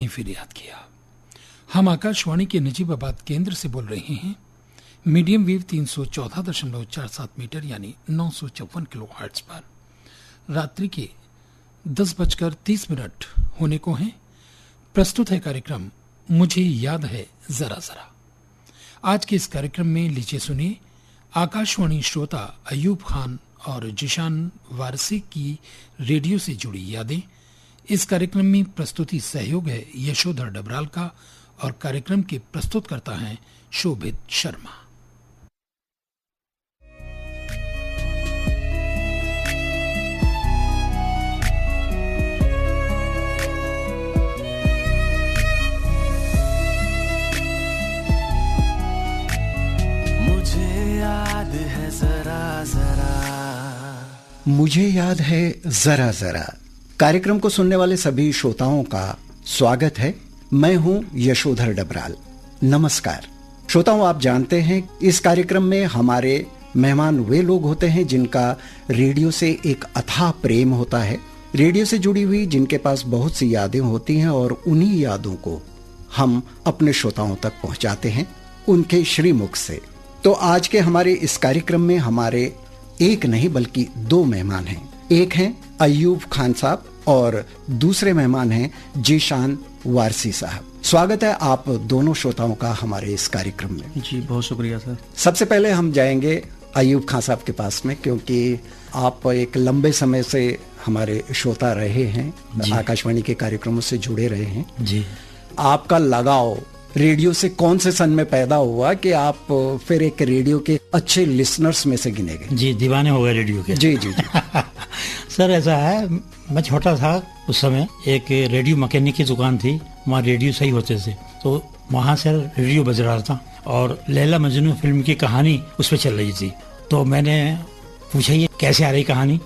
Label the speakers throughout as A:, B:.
A: फिर याद किया। हम आकाशवाणी के नजीबाबाद केंद्र से बोल रहे हैं। मीडियम वेव 314.47 मीटर यानी 954 किलो हर्ट्ज पर। रात्रि के 10:30 होने को हैं। प्रस्तुत है कार्यक्रम मुझे याद है जरा जरा। आज के इस कार्यक्रम में लीजिए सुनिए आकाशवाणी श्रोता अयूब खान और जिशान वारसी की रेडियो से जुड़ी यादें। इस कार्यक्रम में प्रस्तुति सहयोग है यशोधर डबराल का और कार्यक्रम के प्रस्तुतकर्ता हैं शोभित शर्मा।
B: मुझे याद है जरा जरा। कार्यक्रम को सुनने वाले सभी श्रोताओं का स्वागत है। मैं हूं यशोधर डबराल। नमस्कार श्रोताओं, आप जानते हैं इस कार्यक्रम में हमारे मेहमान वे लोग होते हैं जिनका रेडियो से एक अथाह प्रेम होता है, रेडियो से जुड़ी हुई जिनके पास बहुत सी यादें होती हैं और उन्हीं यादों को हम अपने श्रोताओं तक पहुंचाते हैं उनके श्रीमुख से। तो आज के हमारे इस कार्यक्रम में हमारे एक नहीं बल्कि दो मेहमान हैं। एक हैं अयूब खान साहब और दूसरे मेहमान हैं जिशान वारसी साहब। स्वागत है आप दोनों श्रोताओं का हमारे इस कार्यक्रम में।
C: जी बहुत शुक्रिया सर।
B: सबसे पहले हम जाएंगे अयूब खान साहब के पास में, क्योंकि आप एक लंबे समय से हमारे श्रोता रहे हैं, आकाशवाणी के कार्यक्रमों से जुड़े रहे हैं
C: जी।
B: आपका लगाव रेडियो से कौन से सन में पैदा हुआ कि आप फिर एक रेडियो के अच्छे लिसनर्स में से गिने गए?
C: जी, दीवाने हो गए रेडियो के।
B: जी जी जी।
C: सर ऐसा है, मैं छोटा था उस समय, एक रेडियो मैकेनिक की दुकान थी, वहाँ रेडियो सही होते थे, तो वहाँ से रेडियो बज रहा था और लैला मजनू फिल्म की कहानी उस पर चल रही थी। तो मैंने पूछा ये कैसे आ रही कहानी,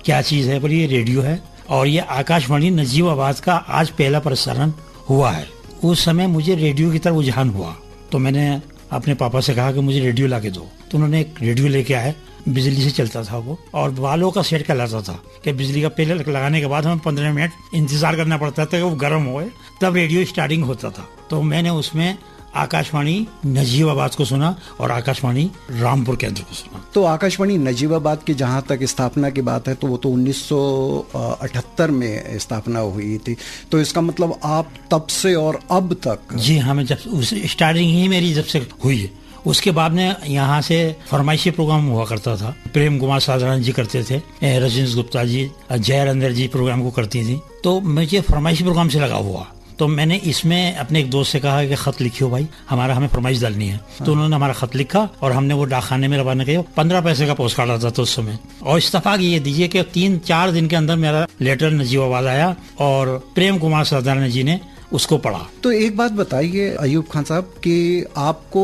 C: क्या चीज़ है? बोली ये रेडियो है और ये आकाशवाणी नजीबाबाद का आज पहला प्रसारण हुआ है। उस समय मुझे रेडियो की तरफ रुझान हुआ, तो मैंने अपने पापा से कहा कि मुझे रेडियो ला के दो। तो उन्होंने एक रेडियो लेके आए, बिजली से चलता था वो, और बालों का सेट कहलाता था कि बिजली का पहले लगाने के बाद हमें 15 मिनट इंतजार करना पड़ता था कि वो गर्म होए, तब रेडियो स्टार्टिंग होता था। तो मैंने उसमें आकाशवाणी नजीबाबाद को सुना और आकाशवाणी रामपुर केंद्र को सुना।
B: तो आकाशवाणी नजीबाबाद की जहाँ तक स्थापना की बात है तो वो तो 1978 में स्थापना हुई थी, तो इसका मतलब आप तब से और अब तक?
C: जी हाँ, मैं जब स्टार्टिंग ही मेरी जब से हुई है, उसके बाद में यहाँ से फरमाइशी प्रोग्राम हुआ करता था। प्रेम कुमार साधारण जी करते थे, रजनीश गुप्ता जी, जय अंदर जी प्रोग्राम को करती थी, तो मुझे फरमाइशी प्रोग्राम से लगा हुआ। तो मैंने इसमें अपने एक दोस्त से कहा कि खत लिखियो भाई, हमें फरमाइश डालनी है। तो उन्होंने हमारा खत लिखा और हमने वो डाकखाने में रवाना किया। 15 पैसे का पोस्ट कार्ड आता था उस समय, और इत्तेफाक ये दीजिए कि 3-4 दिन के अंदर मेरा लेटर नजीबाबाद आया और प्रेम कुमार साधारण जी ने उसको पढ़ा।
B: तो एक बात बताइए अयूब खान साहब कि आपको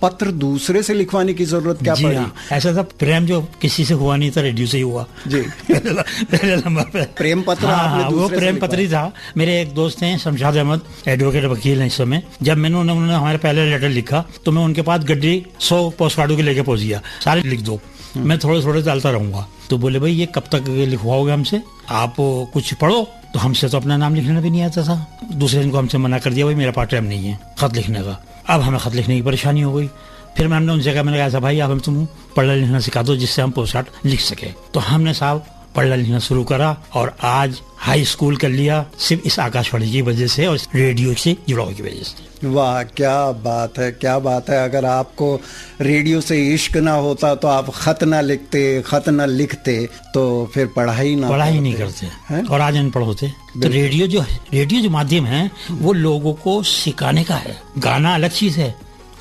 B: पत्र दूसरे से लिखवाने की जरूरत क्या पड़ी?
C: हाँ, ऐसा था, प्रेम जो किसी से हुआ नहीं था, रेडियो से ही हुआ
B: जी।
C: पहले नंबर पे प्रेम
B: पत्र।
C: हाँ, वो प्रेम पत्र ही था। मेरे एक दोस्त हैं शमशाद अहमद, एडवोकेट वकील हैं इस समय। जब उन्होंने हमारे पहले लेटर लिखा तो मैं उनके पास गड्डी 100 पोस्ट कार्डों के लेके पहुंच गया, सारे लिख दो, मैं थोड़े थोड़े डालता रहूंगा। तो बोले भाई ये कब तक लिखवाओगे हमसे, आप कुछ पढ़ो। तो हमसे तो अपना नाम लिखना भी नहीं आता था। दूसरे दिन को हमसे मना कर दिया, भाई मेरा पार्ट टाइम नहीं है खत लिखने का। अब हमें खत लिखने की परेशानी हो गई। फिर हमने उनसे कहा, मैंने कहा ऐसा भाई आप हम तुम पढ़ना लिखना सिखा दो जिससे हम पोस्ट कार्ड लिख सके। तो हमने साहब पढ़ना लिखना शुरू करा और आज हाई स्कूल कर लिया, सिर्फ इस आकाशवाणी की वजह से और रेडियो से जुड़ाव की वजह से।
B: वाह, क्या बात है, क्या बात है। अगर आपको रेडियो से इश्क ना होता तो आप खत ना लिखते तो फिर पढ़ाई नहीं करते
C: है? और आज अनपढ़ होते। तो रेडियो जो माध्यम है वो लोगों को सिखाने का है। गाना अलग चीज है,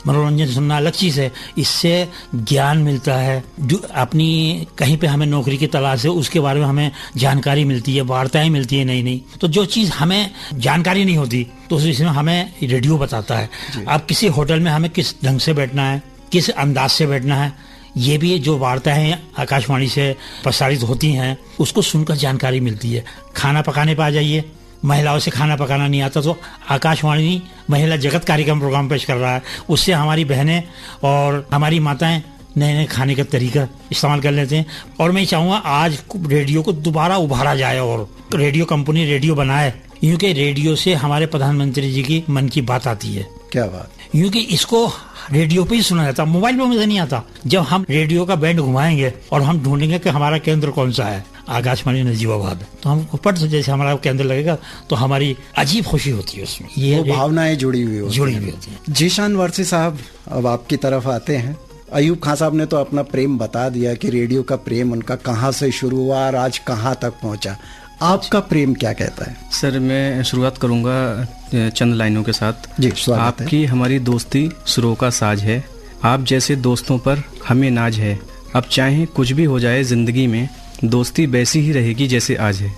C: मनोरंजन सुनना अलग चीज है, इससे ज्ञान मिलता है। जो अपनी कहीं पे हमें नौकरी की तलाश है उसके बारे में हमें जानकारी मिलती है, वार्ताएं मिलती है नई। तो जो चीज हमें जानकारी नहीं होती तो उसमें हमें रेडियो बताता है। अब किसी होटल में हमें किस ढंग से बैठना है, किस अंदाज से बैठना है, ये भी जो वार्ताएं आकाशवाणी से प्रसारित होती हैं उसको सुनकर जानकारी मिलती है। खाना पकाने पर आ जाइए, महिलाओं से खाना पकाना नहीं आता तो आकाशवाणी महिला जगत कार्यक्रम प्रोग्राम पेश कर रहा है, उससे हमारी बहनें और हमारी माताएं नए नए खाने का तरीका इस्तेमाल कर लेते हैं। और मैं चाहूँगा आज रेडियो को दोबारा उभारा जाए और रेडियो कंपनी रेडियो बनाए यूं कि रेडियो से हमारे प्रधानमंत्री जी की मन की बात आती है।
B: क्या बात।
C: यूं कि इसको रेडियो पे ही सुना जाता, मोबाइल पे मुझे नहीं आता। जब हम रेडियो का बैंड घुमाएंगे और हम ढूंढेंगे कि हमारा केंद्र कौन सा है, आकाशवाणी नजीबाबाद, तो हम ऊपर से जैसे हमारा केंद्र लगेगा तो हमारी अजीब खुशी होती है उसमें। ये
B: भावनाएं जुड़ी हुई होती हैं। जीशान वारसी साहब, अब आपकी तरफ आते हैं। अयूब खान साहब ने तो अपना प्रेम बता दिया कि रेडियो का प्रेम उनका कहाँ से शुरू हुआ और आज कहाँ तक पहुँचा। आपका प्रेम क्या कहता है?
D: सर मैं शुरुआत करूंगा चंद लाइनों के साथ।
B: जी, स्वागत है।
D: आपकी हमारी दोस्ती सुरों का साज है, आप जैसे दोस्तों पर हमें नाज है। अब चाहे कुछ भी हो जाए जिंदगी में, दोस्ती वैसी ही रहेगी जैसे आज है।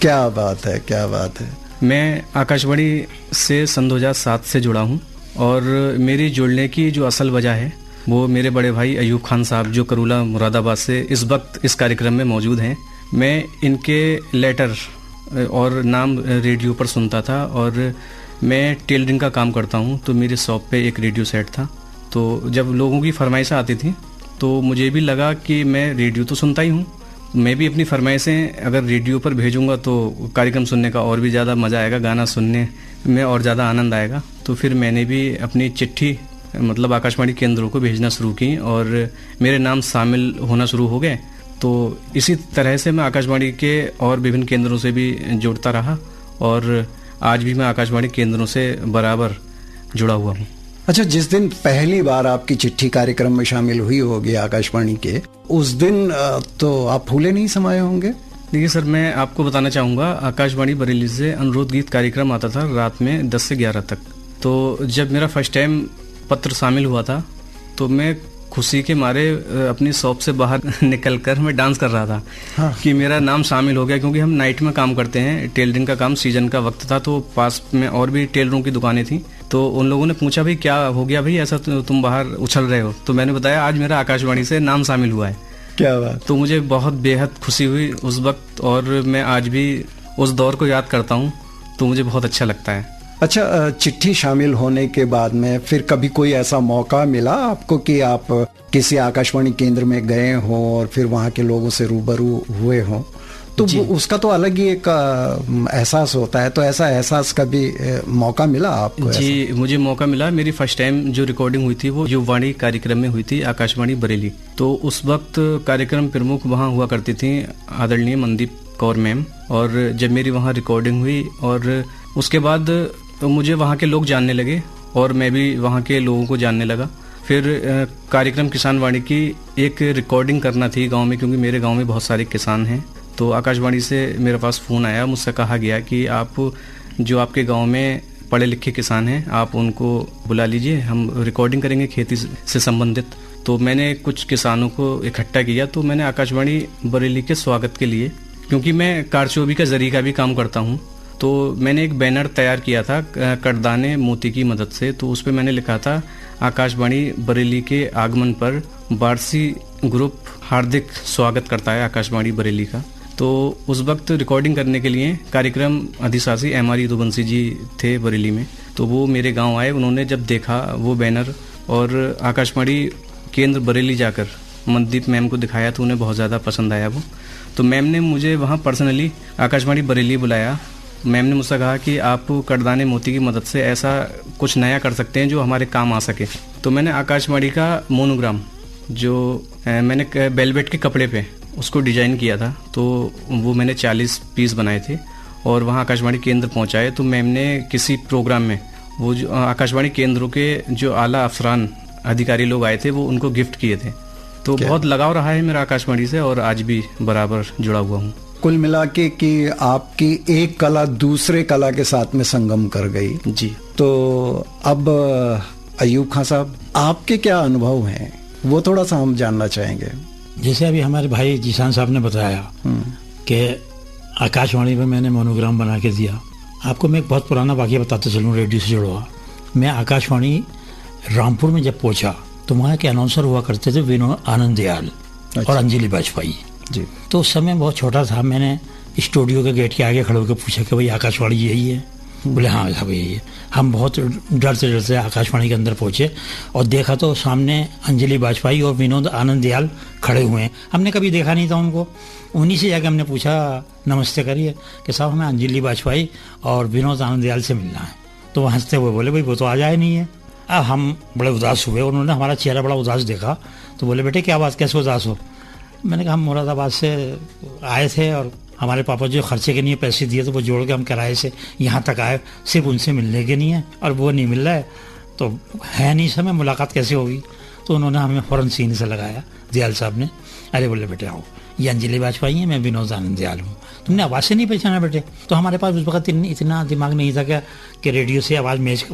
B: क्या बात है, क्या बात है।
D: मैं आकाशवाणी से सन 2007 से जुड़ा हूँ और मेरी जुड़ने की जो असल वजह है वो मेरे बड़े भाई अयूब खान साहब जो करूला मुरादाबाद से इस वक्त इस कार्यक्रम में मौजूद हैं। मैं इनके लेटर और नाम रेडियो पर सुनता था और मैं टेलरिंग का काम करता हूँ, तो मेरे शॉप पे एक रेडियो सेट था। तो जब लोगों की फरमाइशें आती थी तो मुझे भी लगा कि मैं रेडियो तो सुनता ही हूँ, मैं भी अपनी फरमाइशें अगर रेडियो पर भेजूंगा तो कार्यक्रम सुनने का और भी ज़्यादा मज़ा आएगा, गाना सुनने में और ज़्यादा आनंद आएगा। तो फिर मैंने भी अपनी चिट्ठी मतलब आकाशवाणी केंद्रों को भेजना शुरू की और मेरे नाम शामिल होना शुरू हो गए। तो इसी तरह से मैं आकाशवाणी के और विभिन्न केंद्रों से भी जुड़ता रहा और आज भी मैं आकाशवाणी केंद्रों से बराबर जुड़ा हुआ हूँ।
B: अच्छा, जिस दिन पहली बार आपकी चिट्ठी कार्यक्रम में शामिल हुई होगी आकाशवाणी के, उस दिन तो आप फूले नहीं समाये होंगे?
D: देखिए सर, मैं आपको बताना चाहूँगा, आकाशवाणी बरेली से अनुरोध गीत कार्यक्रम आता था रात में 10 से 11 तक। तो जब मेरा फर्स्ट टाइम पत्र शामिल हुआ था तो मैं खुशी के मारे अपनी शॉप से बाहर निकलकर मैं डांस कर रहा था। हाँ। कि मेरा नाम शामिल हो गया, क्योंकि हम नाइट में काम करते हैं, टेलरिंग का काम, सीजन का वक्त था, तो पास में और भी टेलरों की दुकानें थी। तो उन लोगों ने पूछा भाई क्या हो गया भाई, ऐसा तुम बाहर उछल रहे हो? तो मैंने बताया आज मेरा आकाशवाणी से नाम शामिल हुआ है।
B: क्या बात।
D: तो मुझे बहुत बेहद खुशी हुई उस वक्त और मैं आज भी उस दौर को याद करता हूँ, तो मुझे बहुत अच्छा लगता है।
B: अच्छा, चिट्ठी शामिल होने के बाद में फिर कभी कोई ऐसा मौका मिला आपको कि आप किसी आकाशवाणी केंद्र में गए हों और फिर वहाँ के लोगों से रूबरू हुए हों? तो उसका तो अलग ही एक एहसास होता है। तो ऐसा एहसास कभी मौका मिला आपको?
D: जी, मुझे मौका मिला। मेरी फर्स्ट टाइम जो रिकॉर्डिंग हुई थी वो युववाणी कार्यक्रम में हुई थी, आकाशवाणी बरेली। तो उस वक्त कार्यक्रम प्रमुख वहाँ हुआ करती थी आदरणीय मनदीप कौर मैम, और जब मेरी वहाँ रिकॉर्डिंग हुई और उसके बाद तो मुझे वहाँ के लोग जानने लगे और मैं भी वहाँ के लोगों को जानने लगा। फिर कार्यक्रम किसान वाणी की एक रिकॉर्डिंग करना थी गांव में, क्योंकि मेरे गांव में बहुत सारे किसान हैं। तो आकाशवाणी से मेरे पास फ़ोन आया, मुझसे कहा गया कि आप जो आपके गांव में पढ़े लिखे किसान हैं आप उनको बुला लीजिए, हम रिकॉर्डिंग करेंगे खेती से संबंधित। तो मैंने कुछ किसानों को इकट्ठा किया। तो मैंने आकाशवाणी बरेली के स्वागत के लिए, क्योंकि मैं कारचोबी का जरिए का भी काम करता हूँ, तो मैंने एक बैनर तैयार किया था कड़दाने मोती की मदद से। तो उस पर मैंने लिखा था आकाशवाणी बरेली के आगमन पर वारसी ग्रुप हार्दिक स्वागत करता है आकाशवाणी बरेली का। तो उस वक्त रिकॉर्डिंग करने के लिए कार्यक्रम अधिशासी MR यदुवंशी जी थे बरेली में। तो वो मेरे गांव आए, उन्होंने जब देखा वो बैनर और आकाशवाणी केंद्र बरेली जाकर मनदीप मैम को दिखाया तो उन्हें बहुत ज़्यादा पसंद आया वो। तो मैम ने मुझे वहाँ पर्सनली आकाशवाणी बरेली बुलाया। मैम ने मुझसे कहा कि आप कड़दाने मोती की मदद से ऐसा कुछ नया कर सकते हैं जो हमारे काम आ सके। तो मैंने आकाशवाणी का मोनोग्राम जो मैंने वेलवेट के कपड़े पे उसको डिजाइन किया था, तो वो मैंने 40 पीस बनाए थे और वहाँ आकाशवाणी केंद्र पहुँचाए। तो मैम ने किसी प्रोग्राम में वो जो आकाशवाणी केंद्रों के जो आला अफसरान अधिकारी लोग आए थे वो उनको गिफ्ट किए थे। तो बहुत लगाव रहा है मेरा आकाशवाणी से और आज भी बराबर जुड़ा हुआ हूँ।
B: कुल मिला के कि आपकी एक कला दूसरे कला के साथ में संगम कर गई।
D: जी।
B: तो अब अयूब खान साहब, आपके क्या अनुभव हैं वो थोड़ा सा हम जानना चाहेंगे।
C: जैसे अभी हमारे भाई जीशान साहब ने बताया कि आकाशवाणी में मैंने मोनोग्राम बना के दिया। आपको मैं एक बहुत पुराना वाक़या बताते चलूँ, रेडियो से जुड़ा हुआ। मैं आकाशवाणी रामपुर में जब पहुंचा तो वहाँ के अनाउंसर हुआ करते थे विनोद आनंद दयाल और अंजलि वाजपेयी
B: जी।
C: तो उस समय बहुत छोटा था, मैंने स्टूडियो के गेट के आगे खड़े होकर पूछा कि भाई आकाशवाणी यही है? बोले हाँ साहब यही है। हम बहुत डरते डरते आकाशवाणी के अंदर पहुंचे और देखा तो सामने अंजलि बाजपेयी और विनोद आनंद दयाल खड़े हुए हैं। हमने कभी देखा नहीं था उनको। उन्हीं से जाकर हमने पूछा नमस्ते करिए कि साहब हमें अंजलि बाजपेयी और विनोद आनंद दयाल से मिलना है। तो वो हंसते हुए बोले भाई वो तो आज आए नहीं है। अब हम बड़े उदास हुए। उन्होंने हमारा चेहरा बड़ा उदास देखा तो बोले बेटे क्या बात, कैसे उदास हो? मैंने कहा हम मुरादाबाद से आए थे और हमारे पापा जो खर्चे के लिए पैसे दिए तो वो जोड़ के हम किराए से यहाँ तक आए, सिर्फ उनसे मिलने के लिए है और वो नहीं मिल रहा है तो है नहीं समय, मुलाकात कैसे होगी? तो उन्होंने हमें फ़ौरन सीने से लगाया दयाल साहब ने। अरे बोले बेटे आओ, ये अंजलि बाजपेयी है, मैं विनोद आनंद दयाल हूँ। तुमने आवाज़ से नहीं पहचाना बेटे? तो हमारे पास उस वक्त इतना दिमाग नहीं था क्या कि रेडियो से आवाज़ मैच।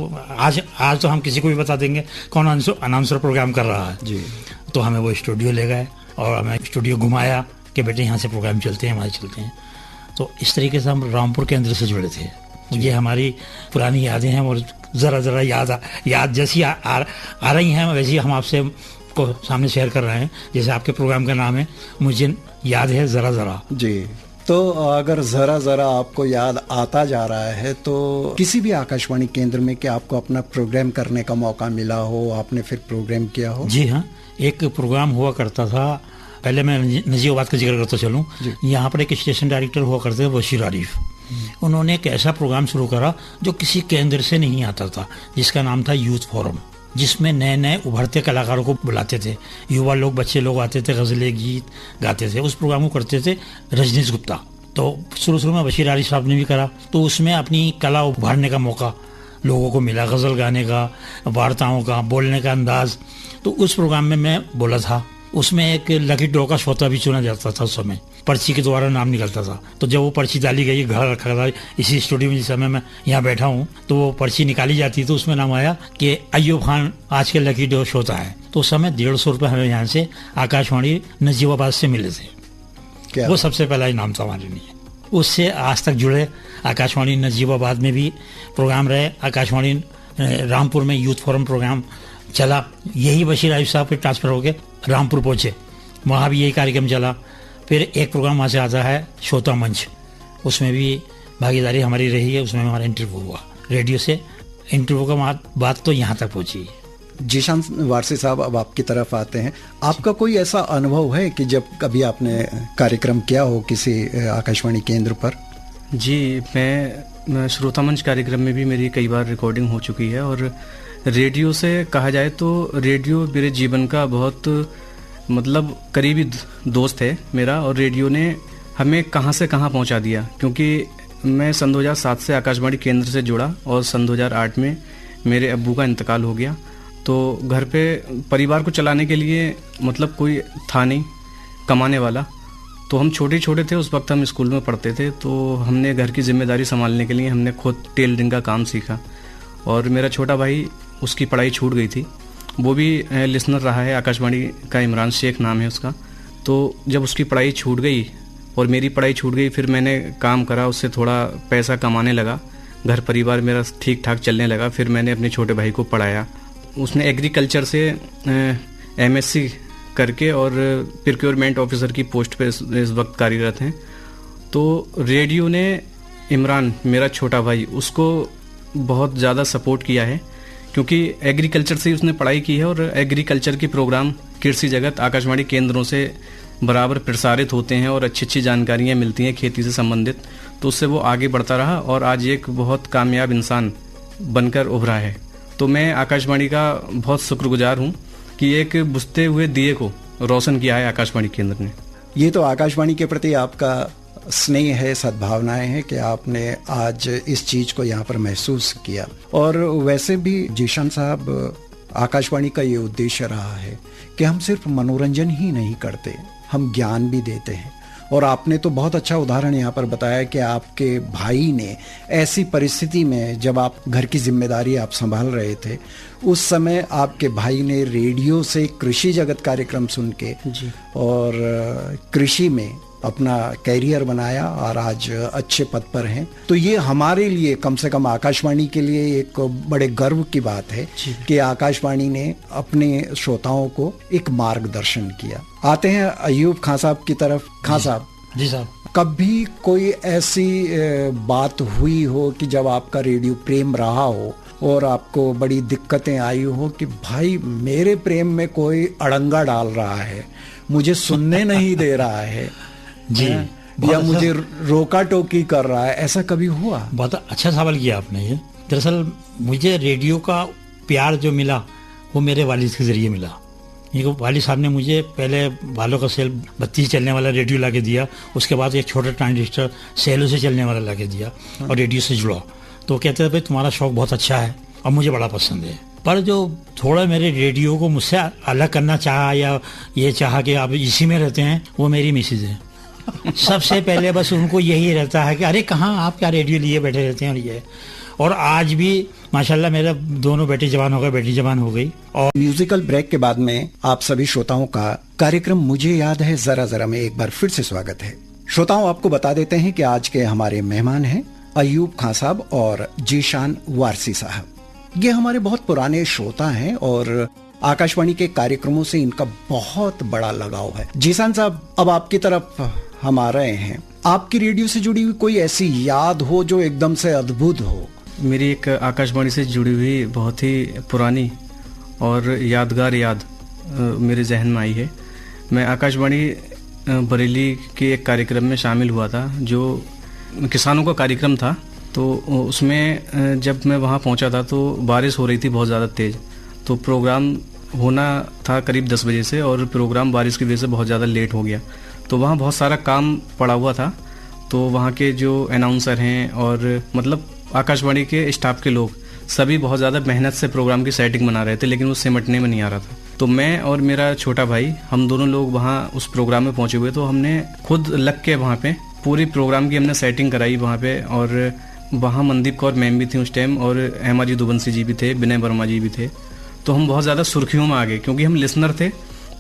C: आज तो हम किसी को भी बता देंगे कौन अनाउंसर प्रोग्राम कर रहा है जी। तो हमें वो स्टूडियो ले गए और हमें स्टूडियो घुमाया कि बेटे यहाँ से प्रोग्राम चलते हैं, हमारे चलते हैं। तो इस तरीके से हम रामपुर केंद्र से जुड़े थे। ये हमारी पुरानी यादें हैं और ज़रा ज़रा याद जैसी आ रही हैं वैसी हम आपसे को सामने शेयर कर रहे हैं। जैसे आपके प्रोग्राम का नाम है मुझे याद है ज़रा ज़रा
B: जी। तो अगर ज़रा ज़रा आपको याद आता जा रहा है तो किसी भी आकाशवाणी केंद्र में क्या आपको अपना प्रोग्राम करने का मौका मिला हो, आपने फिर प्रोग्राम किया हो?
C: जी हाँ, एक प्रोग्राम हुआ करता था। पहले मैं नजीबाबाद का जिक्र करता चलूँ। यहाँ पर एक स्टेशन डायरेक्टर हुआ करते थे बशीर आरिफ। उन्होंने एक ऐसा प्रोग्राम शुरू करा जो किसी केंद्र से नहीं आता था, जिसका नाम था यूथ फोरम, जिसमें नए नए उभरते कलाकारों को बुलाते थे। युवा लोग, बच्चे लोग आते थे, गज़लें गीत गाते थे। उस प्रोग्राम को करते थे रजनीश गुप्ता। तो शुरू में बशीर आरिफ साहब ने भी करा, तो उसमें अपनी कला उभारने का मौका लोगों को मिला, गज़ल गाने का, वार्ताओं का, बोलने का अंदाज। तो उस प्रोग्राम में मैं बोला था। उसमें एक लकी ड्रॉ का श्रोता भी चुना जाता था। उस समय पर्ची के द्वारा नाम निकलता था। तो जब वो पर्ची डाली गई, घर रखा था इसी स्टूडियो में जिस समय मैं यहाँ बैठा हूँ, तो वो पर्ची निकाली जाती तो उसमें नाम आया कि अय्यूब खान आज के लकी ड्रॉ श्रोता है। तो उस समय 150 रुपये हमें यहाँ से आकाशवाणी नजीबाबाद से मिले थे। वो सबसे पहला इनाम था हमारे लिए। उससे आज तक जुड़े। आकाशवाणी नजीबाबाद में भी प्रोग्राम रहे, आकाशवाणी रामपुर में यूथ फोरम प्रोग्राम चला। यही बशीर आरिफ साहब पे ट्रांसफ़र हो गए, रामपुर पहुँचे, वहाँ भी यही कार्यक्रम चला। फिर एक प्रोग्राम वहाँ से आता है श्रोता मंच, उसमें भी भागीदारी हमारी रही है। उसमें हमारा इंटरव्यू हुआ रेडियो से। इंटरव्यू का बात तो यहाँ तक पहुँची।
B: जीशान वारसी साहब, अब आपकी तरफ आते हैं। आपका कोई ऐसा अनुभव है कि जब कभी आपने कार्यक्रम किया हो किसी आकाशवाणी केंद्र पर?
D: जी, मैं श्रोता मंच कार्यक्रम में भी मेरी कई बार रिकॉर्डिंग हो चुकी है। और रेडियो से कहा जाए तो रेडियो मेरे जीवन का बहुत मतलब करीबी दोस्त है मेरा। और रेडियो ने हमें कहाँ से कहाँ पहुँचा दिया, क्योंकि मैं सन 2007 से आकाशवाणी केंद्र से जुड़ा और सन 2008 में मेरे अब्बू का इंतकाल हो गया। तो घर पे परिवार को चलाने के लिए मतलब कोई था नहीं कमाने वाला। तो हम छोटे छोटे थे उस वक्त, हम स्कूल में पढ़ते थे। तो हमने घर की जिम्मेदारी संभालने के लिए हमने खुद टेलरिंग का काम सीखा। और मेरा छोटा भाई, उसकी पढ़ाई छूट गई थी, वो भी लिसनर रहा है आकाशवाणी का, इमरान शेख नाम है उसका। तो जब उसकी पढ़ाई छूट गई और मेरी पढ़ाई छूट गई, फिर मैंने काम करा, उससे थोड़ा पैसा कमाने लगा, घर परिवार मेरा ठीक ठाक चलने लगा। फिर मैंने अपने छोटे भाई को पढ़ाया। उसने एग्रीकल्चर से MSc करके और प्रोक्योरमेंट ऑफिसर की पोस्ट पे इस वक्त कार्यरत हैं। तो रेडियो ने इमरान, मेरा छोटा भाई, उसको बहुत ज़्यादा सपोर्ट किया है, क्योंकि एग्रीकल्चर से ही उसने पढ़ाई की है। और एग्रीकल्चर के प्रोग्राम कृषि जगत आकाशवाणी केंद्रों से बराबर प्रसारित होते हैं और अच्छी अच्छी जानकारियाँ मिलती हैं खेती से संबंधित। तो उससे वो आगे बढ़ता रहा और आज एक बहुत कामयाब इंसान बनकर उभरा है। तो मैं आकाशवाणी का बहुत शुक्रगुजार हूँ कि एक बुझते हुए दिए को रोशन किया है आकाशवाणी केंद्र ने।
B: ये तो आकाशवाणी के प्रति आपका स्नेह है, सद्भावनाएं हैं कि आपने आज इस चीज को यहाँ पर महसूस किया। और वैसे भी जीशान साहब, आकाशवाणी का ये उद्देश्य रहा है कि हम सिर्फ मनोरंजन ही नहीं करते, हम ज्ञान भी देते हैं। और आपने तो बहुत अच्छा उदाहरण यहाँ पर बताया कि आपके भाई ने ऐसी परिस्थिति में, जब आप घर की जिम्मेदारी आप संभाल रहे थे, उस समय आपके भाई ने रेडियो से कृषि जगत कार्यक्रम सुन के
D: जी,
B: और कृषि में अपना कैरियर बनाया और आज अच्छे पद पर हैं। तो ये हमारे लिए, कम से कम आकाशवाणी के लिए, एक बड़े गर्व की बात है कि आकाशवाणी ने अपने श्रोताओं को एक मार्गदर्शन किया। आते हैं अय्यूब खान साहब की तरफ। खान साहब
C: जी साहब,
B: कभी कोई ऐसी बात हुई हो कि जब आपका रेडियो प्रेम रहा हो और आपको बड़ी दिक्कतें आई हो कि भाई मेरे प्रेम में कोई अड़ंगा डाल रहा है, मुझे सुनने नहीं दे रहा है
C: जी,
B: या मुझे रोका टोकी कर रहा है, ऐसा कभी हुआ?
C: बहुत अच्छा सवाल किया आपने। ये दरअसल मुझे रेडियो का प्यार जो मिला वो मेरे वालिद के जरिए मिला। ये वालिद साहब ने मुझे पहले बालों का सेल 32 चलने वाला रेडियो ला के दिया, उसके बाद एक छोटा ट्रांजिस्टर सेलों से चलने वाला ला के दिया और रेडियो से जुड़ा। तो कहते थे भाई तुम्हारा शौक बहुत अच्छा है और मुझे बड़ा पसंद है। पर जो थोड़ा मेरे रेडियो को मुझसे अलग करना चाहा या ये चाहा कि आप इसी में रहते हैं, वो मेरी मिसेज है। सबसे पहले बस उनको यही रहता है कि अरे कहाँ आप क्या रेडियो लिए बैठे रहते हैं। और ये और आज भी माशाल्लाह मेरा दोनों बेटे जवान हो गए, बेटी जवान हो गई। और
B: म्यूजिकल ब्रेक के बाद में आप सभी श्रोताओं का कार्यक्रम मुझे याद है जरा जरा में एक बार फिर से स्वागत है। श्रोताओं, आपको बता देते हैं कि आज के हमारे मेहमान हैं अयूब खान साहब और जीशान वारसी साहब। ये हमारे बहुत पुराने श्रोता हैं और आकाशवाणी के कार्यक्रमों से इनका बहुत बड़ा लगाव है। जीशान साहब, अब आपकी तरफ हम आ रहे हैं। आपकी रेडियो से जुड़ी हुई कोई ऐसी याद हो जो एकदम से अद्भुत हो?
D: मेरी एक आकाशवाणी से जुड़ी हुई बहुत ही पुरानी और यादगार याद मेरे जहन में आई है। मैं आकाशवाणी बरेली के एक कार्यक्रम में शामिल हुआ था जो किसानों का कार्यक्रम था। तो उसमें जब मैं वहाँ पहुँचा था तो बारिश हो रही थी बहुत ज़्यादा तेज़। तो प्रोग्राम होना था करीब 10 बजे से और प्रोग्राम बारिश की वजह से बहुत ज़्यादा लेट हो गया। तो वहाँ बहुत सारा काम पड़ा हुआ था। तो वहाँ के जो अनाउंसर हैं और मतलब आकाशवाणी के स्टाफ के लोग सभी बहुत ज़्यादा मेहनत से प्रोग्राम की सेटिंग बना रहे थे, लेकिन वो सिमटने में नहीं आ रहा था। तो मैं और मेरा छोटा भाई, हम दोनों लोग वहाँ उस प्रोग्राम में पहुँचे हुए। तो हमने खुद लग के वहाँ पे पूरी प्रोग्राम की हमने सेटिंग कराई वहाँ पे। और वहाँ मनदीप कौर मैम भी थी उस टाइम और हेमा दुबंसी जी भी थे, विनय वर्मा जी भी थे। तो हम बहुत ज़्यादा सुर्खियों में आ गए क्योंकि हम लिसनर थे।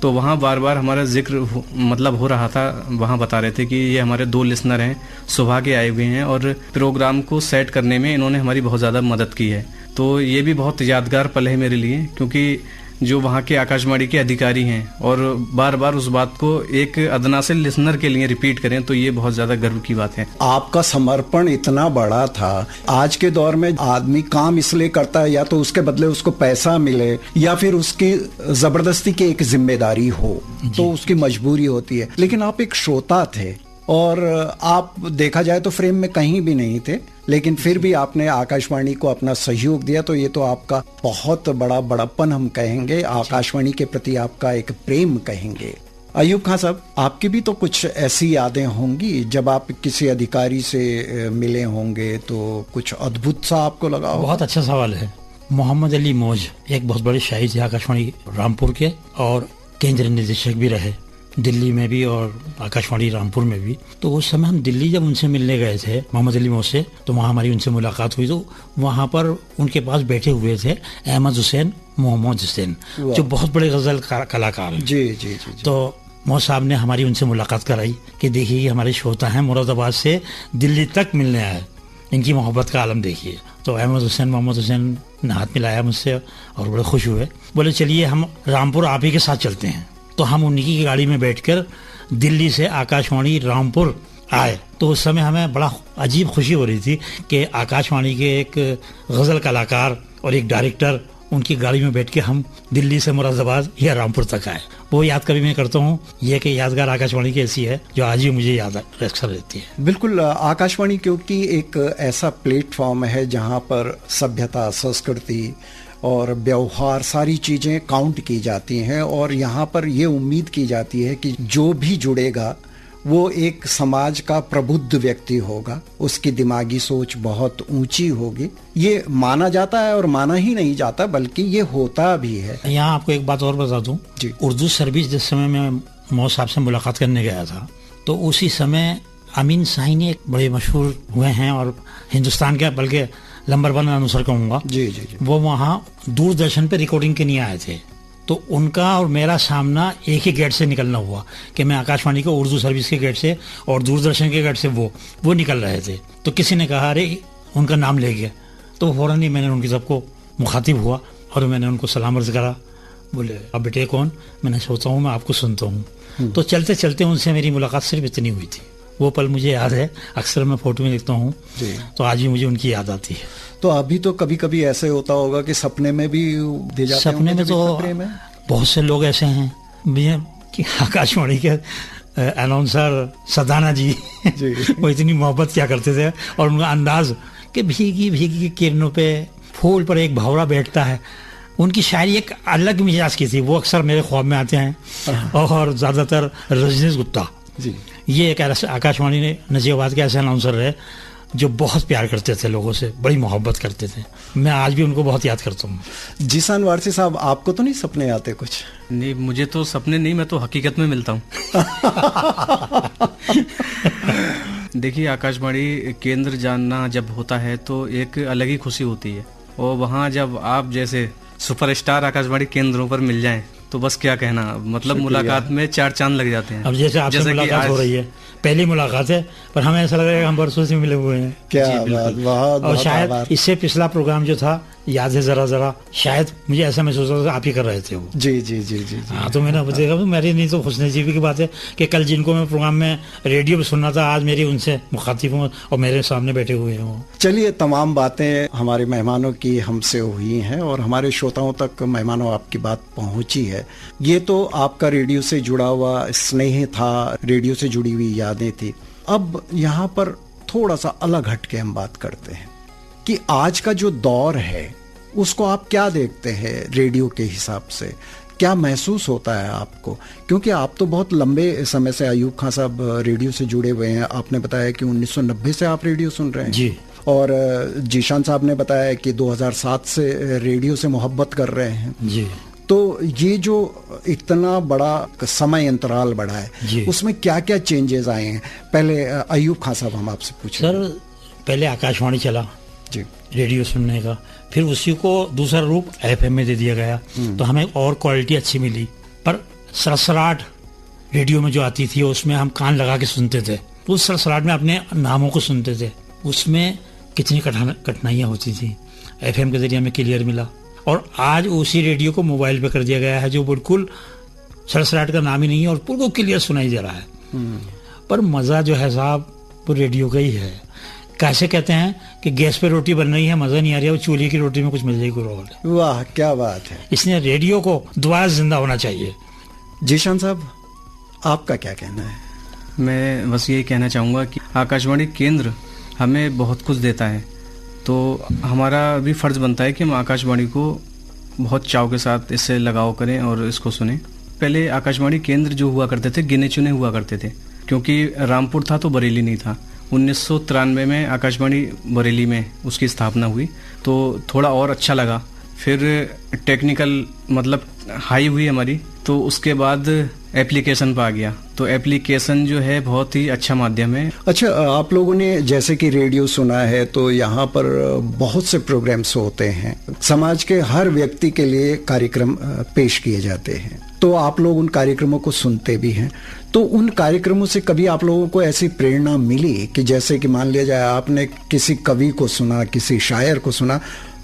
D: तो वहाँ बार बार हमारा जिक्र मतलब हो रहा था। वहाँ बता रहे थे कि ये हमारे 2 लिसनर हैं, सुबह के आए हुए हैं और प्रोग्राम को सेट करने में इन्होंने हमारी बहुत ज़्यादा मदद की है। तो ये भी बहुत यादगार पल है मेरे लिए, क्योंकि जो वहाँ के आकाशवाणी के अधिकारी हैं और बार बार उस बात को एक अदना से लिसनर के लिए रिपीट करें, तो ये बहुत ज्यादा गर्व की बात है।
B: आपका समर्पण इतना बड़ा था। आज के दौर में आदमी काम इसलिए करता है या तो उसके बदले उसको पैसा मिले या फिर उसकी जबरदस्ती की एक जिम्मेदारी हो, तो उसकी मजबूरी होती है। लेकिन आप एक श्रोता थे और आप देखा जाए तो फ्रेम में कहीं भी नहीं थे, लेकिन फिर भी आपने आकाशवाणी को अपना सहयोग दिया। तो ये तो आपका बहुत बड़ा बड़प्पन हम कहेंगे, आकाशवाणी के प्रति आपका एक प्रेम कहेंगे। अयूब खान साहब, आपकी भी तो कुछ ऐसी यादें होंगी जब आप किसी अधिकारी से मिले होंगे तो कुछ अद्भुत सा आपको लगा हो?
C: बहुत अच्छा सवाल है। मोहम्मद अली मौज एक बहुत बड़े शायर थे आकाशवाणी रामपुर के और केंद्र निदेशक भी रहे दिल्ली में भी और आकाशवाणी रामपुर में भी। तो उस समय हम दिल्ली जब उनसे मिलने गए थे मोहम्मद अली मौज से, तो वहाँ हमारी उनसे मुलाकात हुई। तो वहाँ पर उनके पास बैठे हुए थे अहमद हुसैन मोहम्मद हुसैन, जो बहुत बड़े गजल कलाकार हैं।
B: जी जी जी।
C: तो मौज साहब ने हमारी उनसे मुलाकात कराई कि देखिए हमारे श्रोता हैं, मुरादाबाद से दिल्ली तक मिलने आए, इनकी मोहब्बत का आलम देखिए। तो अहमद हुसैन मोहम्मद हुसैन ने हाथ मिलाया मुझसे और बड़े खुश हुए, बोले चलिए हम रामपुर आप ही के साथ चलते हैं। तो हम उन्हीं की गाड़ी में बैठकर दिल्ली से आकाशवाणी रामपुर आए। तो उस समय हमें बड़ा अजीब खुशी हो रही थी कि आकाशवाणी के एक गज़ल कलाकार और एक डायरेक्टर उनकी गाड़ी में बैठ के हम दिल्ली से मुरादाबाद या रामपुर तक आए। वो याद कभी मैं करता हूँ, ये कि यादगार आकाशवाणी की ऐसी है जो आज भी मुझे याद अक्सर रहती है।
B: बिल्कुल, आकाशवाणी क्योंकि एक ऐसा प्लेटफॉर्म है जहाँ पर सभ्यता, संस्कृति और व्यवहार सारी चीजें काउंट की जाती हैं और यहाँ पर ये उम्मीद की जाती है कि जो भी जुड़ेगा वो एक समाज का प्रबुद्ध व्यक्ति होगा, उसकी दिमागी सोच बहुत ऊंची होगी। ये माना जाता है और माना ही नहीं जाता बल्कि ये होता भी है।
C: यहाँ आपको एक बात और बता दूं, उर्दू सर्विस जिस समय मैं मौज साहब से मुलाकात करने गया था, तो उसी समय अमीन साहिनी एक बड़े मशहूर हुए हैं और हिंदुस्तान के बल्कि नंबर 1 अनुसार कहूँगा,
B: जी जी जी,
C: वो वहाँ दूरदर्शन पे रिकॉर्डिंग के लिए आए थे। तो उनका और मेरा सामना एक ही गेट से निकलना हुआ कि मैं आकाशवाणी को उर्दू सर्विस के गेट से और दूरदर्शन के गेट से वो निकल रहे थे। तो किसी ने कहा अरे उनका नाम ले गया। तो फौरन ही मैंने उनकी सबको मुखातिब हुआ और मैंने उनको सलाम अर्ज करा। बोले अब बेटे कौन? मैंने सोचा हूँ मैं आपको सुनता हूँ। तो चलते चलते उनसे मेरी मुलाकात सिर्फ इतनी हुई थी। वो पल मुझे याद है, अक्सर मैं फोटो में देखता हूँ तो आज भी मुझे उनकी याद आती है।
B: तो अभी तो कभी कभी ऐसे होता होगा कि सपने में भी दे जाते
C: सपने में तो बहुत से लोग ऐसे हैं कि आकाशवाणी के अनाउंसर सदाना जी वो इतनी मोहब्बत क्या करते थे, और उनका अंदाज कि भीगी भीगी किरणों पे फूल पर एक भंवरा बैठता है, उनकी शायरी एक अलग मिजाज की थी। वो अक्सर मेरे ख्वाब में आते हैं। और ज़्यादातर रजनीश गुप्ता जी, ये एक आकाशवाणी ने नजीबाबाद के ऐसे अनाउंसर रहे जो बहुत प्यार करते थे लोगों से, बड़ी मोहब्बत करते थे। मैं आज भी उनको बहुत याद करता हूँ।
B: जीशान वारसी साहब, आपको तो नहीं सपने आते कुछ?
D: नहीं, मुझे तो सपने नहीं, मैं तो हकीकत में मिलता हूँ। देखिए, आकाशवाणी केंद्र जानना जब होता है तो एक अलग ही खुशी होती है, और वहाँ जब आप जैसे सुपरस्टार आकाशवाणी केंद्रों पर मिल जाएं तो बस क्या कहना, मतलब मुलाकात में 4 चांद लग जाते हैं।
C: अब जैसे आपसे मुलाकात हो रही है, पहली मुलाकात है, पर हमें ऐसा लग रहा है कि हम बरसों से मिले हुए हैं।
B: क्या बात,
C: और शायद इससे पिछला प्रोग्राम जो था, याद है जरा जरा, शायद मुझे ऐसा महसूस होता था आप ही कर रहे थे वो।
B: जी जी जी जी,
C: हाँ, तो मैंने देखा, मेरी नहीं तो खुशनसीबी की बात है कि कल जिनको मैं प्रोग्राम में रेडियो पे सुनना था, आज मेरी उनसे मुखातिब हूँ और मेरे सामने बैठे हुए हैं वो।
B: चलिए, तमाम बातें हमारे मेहमानों की हमसे हुई हैं और हमारे श्रोताओं तक मेहमानों आपकी बात पहुंची है। ये तो आपका रेडियो से जुड़ा हुआ स्नेह था, रेडियो से जुड़ी हुई यादें थी। अब यहाँ पर थोड़ा सा अलग हटके हम बात करते हैं कि आज का जो दौर है उसको आप क्या देखते हैं रेडियो के हिसाब से, क्या महसूस होता है आपको? क्योंकि आप तो बहुत लंबे समय से, अयूब खान साहब, रेडियो से जुड़े हुए हैं। आपने बताया कि 1990 से आप रेडियो सुन रहे हैं
C: जी,
B: और जीशान साहब ने बताया कि 2007 से रेडियो से मोहब्बत कर रहे हैं
C: जी।
B: तो ये जो इतना बड़ा समय अंतराल बढ़ा है, उसमें क्या क्या चेंजेस आए हैं? पहले अयूब खान साहब, हम आपसे पूछें।
C: सर, पहले आकाशवाणी चला
B: जी,
C: रेडियो सुनने का, फिर उसी को दूसरा रूप एफएम में दे दिया गया, तो हमें और क्वालिटी अच्छी मिली। पर सरसराहट रेडियो में जो आती थी उसमें हम कान लगा के सुनते थे, उस सरसराहट में अपने नामों को सुनते थे, उसमें कितनी कठिनाइयाँ होती थी। एफएम के जरिए हमें क्लियर मिला, और आज उसी रेडियो को मोबाइल पे कर दिया गया है जो बिल्कुल सरसराहट का नाम ही नहीं है और बिल्कुल क्लियर सुनाई दे रहा है। पर मज़ा जो है साहब वो रेडियो का ही है। कैसे कहते हैं कि गैस पे रोटी बन रही है, मज़ा नहीं आ रहा है, वो चूल्हे की रोटी में कुछ मिल जाएगी रोल।
B: वाह, क्या बात है।
C: इसलिए रेडियो को दोबारा जिंदा होना चाहिए।
B: जीशान साहब, आपका क्या कहना है?
D: मैं बस यही कहना चाहूँगा कि आकाशवाणी केंद्र हमें बहुत कुछ देता है, तो हमारा भी फ़र्ज़ बनता है कि हम आकाशवाणी को बहुत चाव के साथ इससे लगाव करें और इसको सुनें। पहले आकाशवाणी केंद्र जो हुआ करते थे गिने चुने हुआ करते थे, क्योंकि रामपुर था तो बरेली नहीं था। 1993 में आकाशवाणी बरेली में उसकी स्थापना हुई तो थोड़ा और अच्छा लगा। फिर टेक्निकल मतलब हाई हुई हमारी, तो उसके बाद एप्लीकेशन पर आ गया। तो एप्लीकेशन जो है बहुत ही अच्छा माध्यम है।
B: अच्छा, आप लोगों ने जैसे कि रेडियो सुना है तो यहाँ पर बहुत से प्रोग्राम्स होते हैं, समाज के हर व्यक्ति के लिए कार्यक्रम पेश किए जाते हैं, तो आप लोग उन कार्यक्रमों को सुनते भी हैं। तो उन कार्यक्रमों से कभी आप लोगों को ऐसी प्रेरणा मिली कि जैसे कि मान लिया जाए आपने किसी कवि को सुना, किसी शायर को सुना,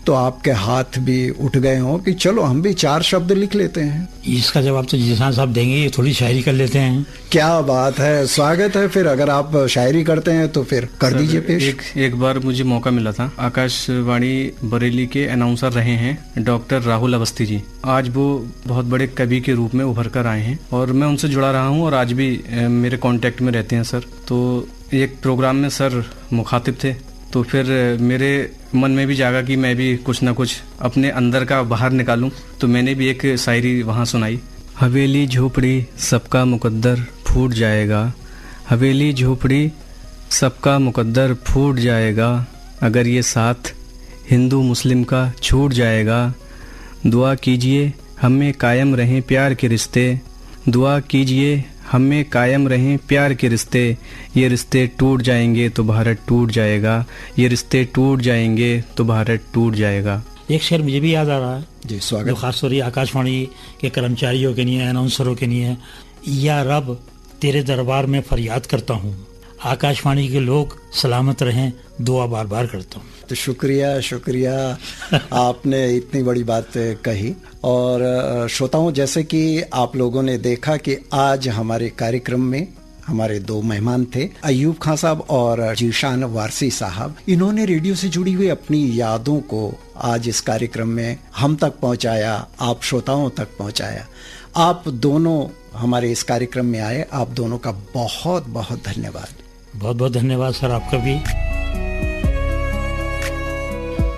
B: तो आपके हाथ भी उठ गए हों कि चलो हम भी 4 शब्द लिख लेते हैं?
C: इसका जवाब तो जीशान साहब देंगे, ये थोड़ी शायरी कर लेते हैं।
B: क्या बात है, स्वागत है। फिर अगर आप शायरी करते हैं तो फिर कर दीजिए पेश।
D: एक बार मुझे मौका मिला था, आकाशवाणी बरेली के अनाउंसर रहे हैं डॉक्टर राहुल अवस्थी जी। आज वो बहुत बड़े कवि के रूप में उभर कर आए हैं और मैं उनसे जुड़ा रहा हूँ और आज भी मेरे कॉन्टेक्ट में रहते हैं सर। तो एक प्रोग्राम में सर मुखातिब थे, तो फिर मेरे मन में भी जागा कि मैं भी कुछ ना कुछ अपने अंदर का बाहर निकालूं, तो मैंने भी एक शायरी वहाँ सुनाई। हवेली झोपड़ी सबका मुकद्दर फूट जाएगा, हवेली झोपड़ी सबका मुकद्दर फूट जाएगा, अगर ये साथ हिंदू मुस्लिम का छूट जाएगा। दुआ कीजिए हमें कायम रहें प्यार के रिश्ते, दुआ कीजिए हमें कायम रहें प्यार के रिश्ते, ये रिश्ते टूट जाएंगे तो भारत टूट जाएगा, ये रिश्ते टूट जाएंगे तो भारत टूट जाएगा।
C: एक शेर मुझे भी याद आ रहा है
B: जी, स्वागत।
C: जो खासतौर से आकाशवाणी के कर्मचारियों के लिए, अनाउंसरों के लिए है। या रब तेरे दरबार में फरियाद करता हूँ, आकाशवाणी के लोग सलामत रहें दुआ बार बार करता हूँ।
B: तो शुक्रिया शुक्रिया, आपने इतनी बड़ी बात कही। और श्रोताओं, जैसे कि आप लोगों ने देखा कि आज हमारे कार्यक्रम में हमारे दो मेहमान थे, अयूब खान साहब और जीशान वारसी साहब। इन्होंने रेडियो से जुड़ी हुई अपनी यादों को आज इस कार्यक्रम में हम तक पहुंचाया, आप श्रोताओं तक पहुंचाया। आप दोनों हमारे इस कार्यक्रम में आए, आप दोनों का बहुत बहुत धन्यवाद।
C: बहुत बहुत धन्यवाद सर, आपका भी।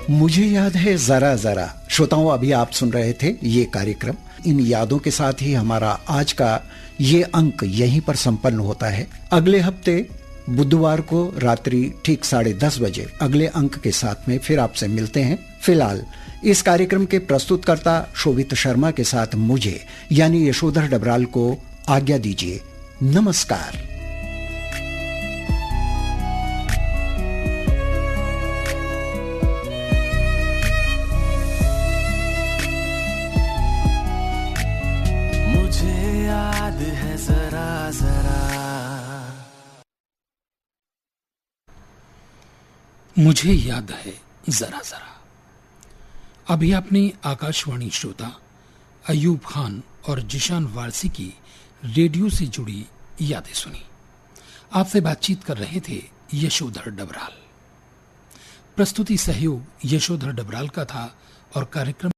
B: मुझे याद है जरा जरा। श्रोताओं, अभी आप सुन रहे थे ये कार्यक्रम। इन यादों के साथ ही हमारा आज का ये अंक यहीं पर संपन्न होता है। अगले हफ्ते बुधवार को रात्रि ठीक 10:30 बजे अगले अंक के साथ में फिर आपसे मिलते हैं। फिलहाल इस कार्यक्रम के प्रस्तुतकर्ता शोभित शर्मा के साथ मुझे यानी यशोधर डबराल को आज्ञा दीजिए। नमस्कार।
A: मुझे याद है जरा जरा। अभी आपने आकाशवाणी श्रोता अयूब खान और जिशान वारसी की रेडियो से जुड़ी यादें सुनी। आपसे बातचीत कर रहे थे यशोधर डबराल। प्रस्तुति सहयोग यशोधर डबराल का था और कार्यक्रम